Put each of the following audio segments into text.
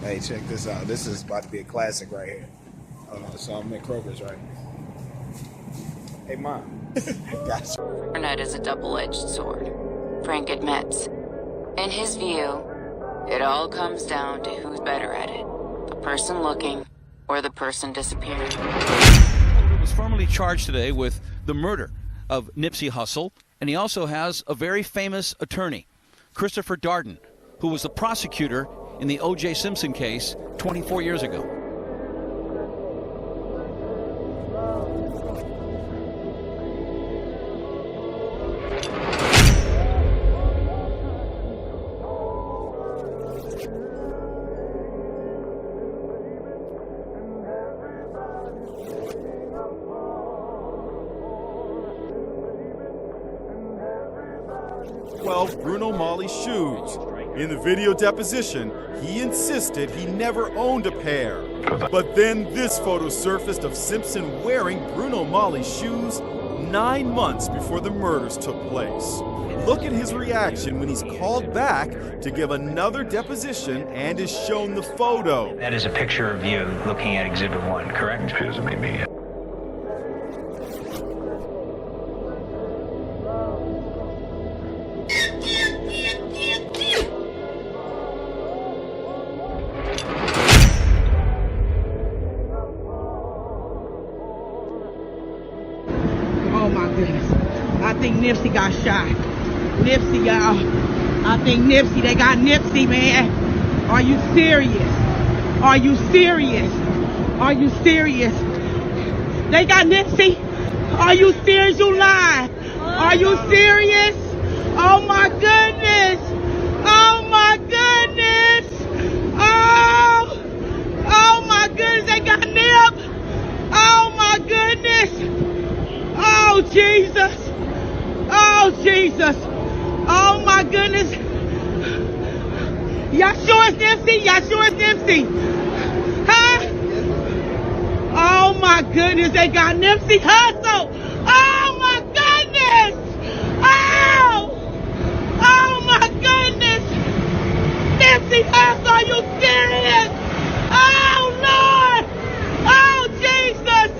Hey, check this out. This is about to be a classic right here. So I'm at Kroger's right now. Hey, Mom. Gotcha. Internet is a double-edged sword, Frank admits. In his view, it all comes down to who's better at it, the person looking or the person disappearing. He was formally charged today with the murder of Nipsey Hussle, and he also has a very famous attorney, Christopher Darden, who was the prosecutor in the O.J. Simpson case 24 years ago. Bruno Mali's shoes. In the video deposition, he insisted he never owned a pair. But then this photo surfaced of Simpson wearing Bruno Mali's shoes 9 months before the murders took place. Look at his reaction when he's called back to give another deposition and is shown the photo. That is a picture of you looking at Exhibit 1, correct? Appears to be me. Oh my goodness. I think Nipsey got shot. Nipsey, y'all. I think Nipsey, they got Nipsey, man. Are you serious? Are you serious? Are you serious? They got Nipsey? Are you serious? You lying? Are you serious? Oh my goodness. Oh my goodness. Oh my goodness. They got Nip. Oh my goodness. Oh, Jesus. Oh, Jesus. Oh, my goodness. Y'all sure it's Nipsey? Y'all sure it's Nipsey? Huh? Oh, my goodness. They got Nipsey Hussle. Oh, my goodness. Oh, my goodness. Nipsey Hussle, are you serious? Oh, Lord. Oh, Jesus.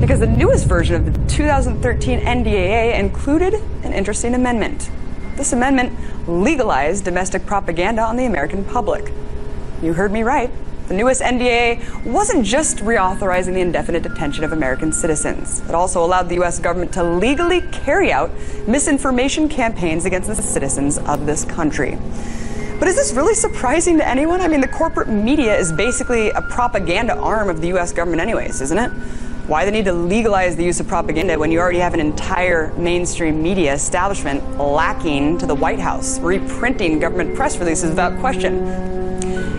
Because the newest version of the 2013 NDAA included an interesting amendment. This amendment legalized domestic propaganda on the American public. You heard me right. The newest NDAA wasn't just reauthorizing the indefinite detention of American citizens. It also allowed the U.S. government to legally carry out misinformation campaigns against the citizens of this country. But is this really surprising to anyone? I mean, the corporate media is basically a propaganda arm of the U.S. government anyways, isn't it? Why the need to legalize the use of propaganda when you already have an entire mainstream media establishment lacking to the White House, reprinting government press releases without question?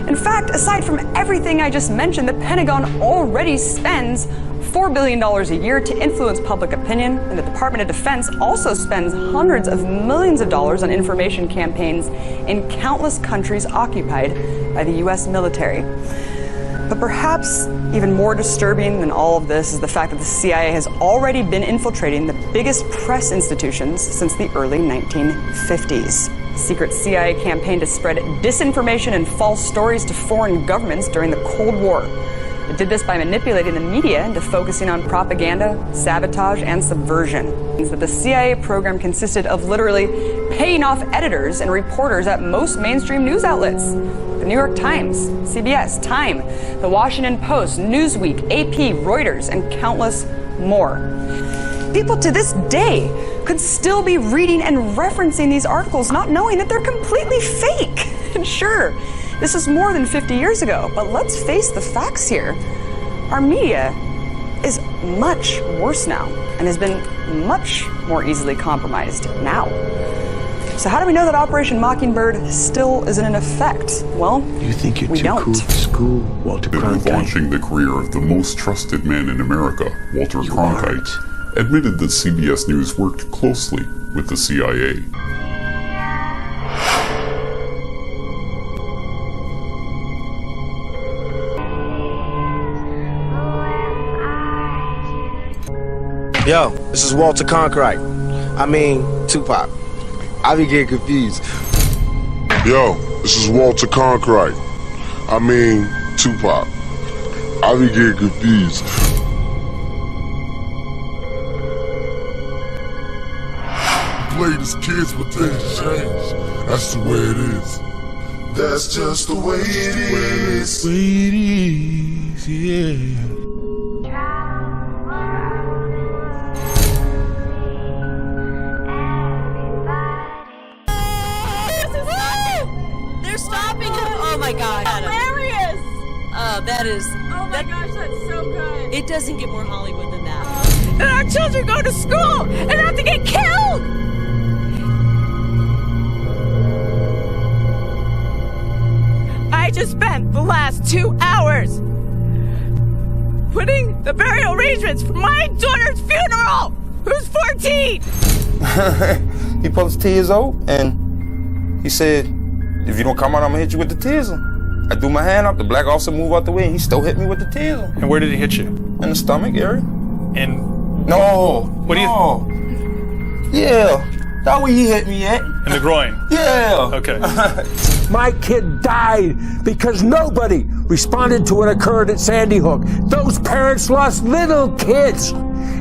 In fact, aside from everything I just mentioned, the Pentagon already spends $4 billion a year to influence public opinion, and the Department of Defense also spends hundreds of millions of dollars on information campaigns in countless countries occupied by the U.S. military. But perhaps even more disturbing than all of this is the fact that the CIA has already been infiltrating the biggest press institutions since the early 1950s. The secret CIA campaign to spread disinformation and false stories to foreign governments during the Cold War. It did this by manipulating the media into focusing on propaganda, sabotage, and subversion. It means that the CIA program consisted of literally paying off editors and reporters at most mainstream news outlets. The New York Times, CBS, Time, The Washington Post, Newsweek, AP, Reuters, and countless more. People to this day could still be reading and referencing these articles not knowing that they're completely fake. And sure, this is more than 50 years ago, but let's face the facts here. Our media is much worse now and has been much more easily compromised now. So how do we know that Operation Mockingbird still isn't in effect? Well, You think you're we too don't. cool for school, Walter Cronkite? Launching the career of the most trusted man in America, Walter Cronkite, admitted that CBS News worked closely with the CIA. Yo, this is Walter Cronkite. I mean, Tupac. I be getting confused. Yo, this is Walter Cronkite. I mean, Tupac. I be getting confused. Played as kids, but things change. That's the way it is. That's just the way it is. The way it is, yeah. They're stopping him. Oh my God. Hilarious. That is. Oh my gosh, that's so good. It doesn't get more Hollywood than that. And our children go to school and have to get killed. I just spent the last 2 hours putting the burial arrangements for my daughter's funeral, who's 14. He posted 10 years old, and he said, if you don't come out, I'm gonna hit you with the taser. I threw my hand up, the black officer moved out the way, and he still hit me with the taser. And where did he hit you? In the stomach area. And no. What do you? No. Yeah, that where he hit me at. In the groin. Yeah. Okay. My kid died because nobody responded to what occurred at Sandy Hook. Those parents lost little kids.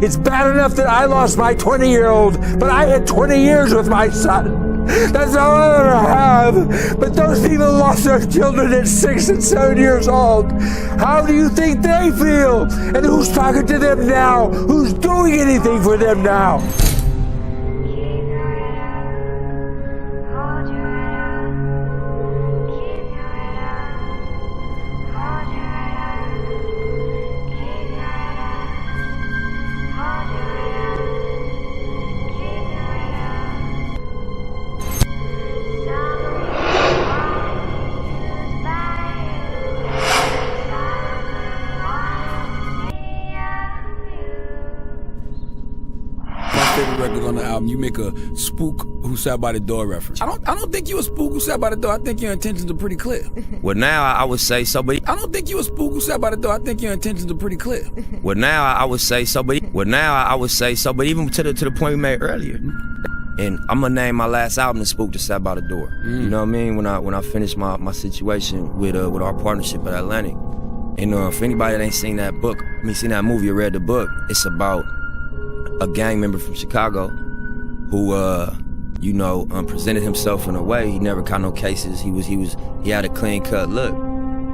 It's bad enough that I lost my 20-year-old, but I had 20 years with my son. That's all I ever have. But those people lost their children at 6 and 7 years old. How do you think they feel? And who's talking to them now? Who's doing anything for them now? Record on the album, you make a spook who sat by the door reference. I don't think you a spook who sat by the door. I think your intentions are pretty clear. Well, now I would say so, but I don't think you a spook who sat by the door. I think your intentions are pretty clear. Well, now I would say so, but even to the point we made earlier. And I'm gonna name my last album "The Spook That Sat by the Door." You know what I mean? When I finished my situation with our partnership at Atlantic, and for anybody that ain't seen that movie or read the book, it's about a gang member from Chicago who, presented himself in a way he never caught no cases. He had a clean cut look,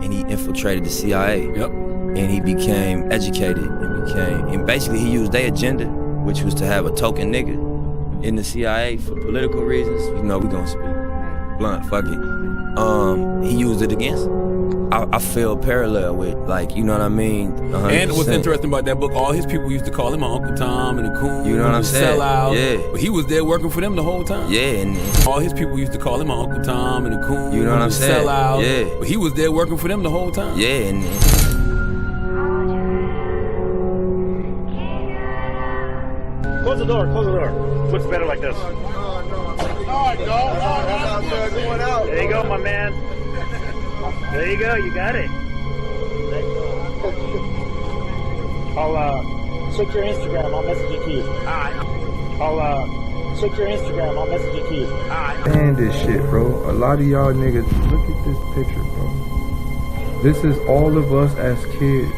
and he infiltrated the CIA. Yep. And he became educated and basically he used their agenda, which was to have a token nigga in the CIA for political reasons. You know, we gonna speak blunt, fuck it. He used it against him. I feel parallel with, like, you know what I mean? 100%. And what's interesting about that book, all his people used to call him Uncle Tom and the Coon. You know what I'm saying? Sellout. Yeah. But he was there working for them the whole time. Yeah. And all his people used to call him Uncle Tom and the Coon. You know what I'm saying? Sellout. Yeah. But he was there working for them the whole time. Yeah. And Close the door. Looks better like this. There you go, my man. There you go, you got it. I'll check your Instagram, I'll message you keys. Alright. I'll check your Instagram, I'll message you keys. Alright. Man, this shit, bro. A lot of y'all niggas, look at this picture, bro. This is all of us as kids.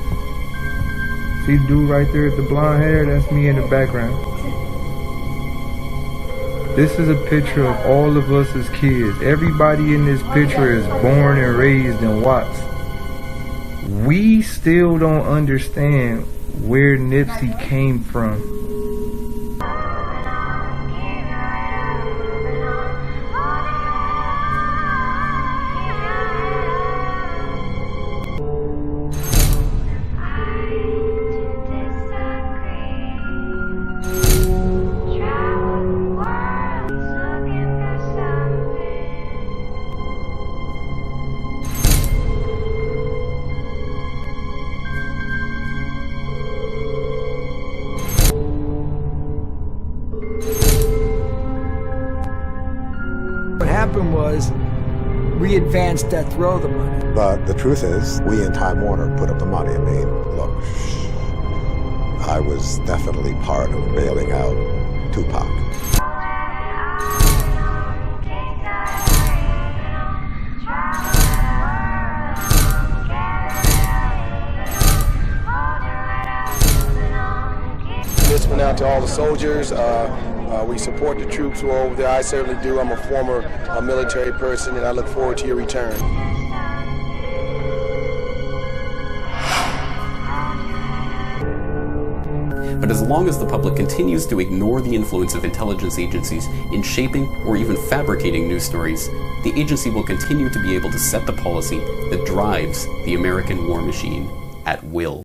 See the dude right there with the blonde hair? That's me in the background. This is a picture of all of us as kids. Everybody in this picture is born and raised in Watts. We still don't understand where Nipsey came from. Was we advanced death row the money. But the truth is, we in Time Warner put up the money. I mean, look, I was definitely part of bailing out Tupac. out to all the soldiers. We support the troops who are over there. I certainly do. I'm a former military person, and I look forward to your return. But as long as the public continues to ignore the influence of intelligence agencies in shaping or even fabricating news stories, the agency will continue to be able to set the policy that drives the American war machine at will.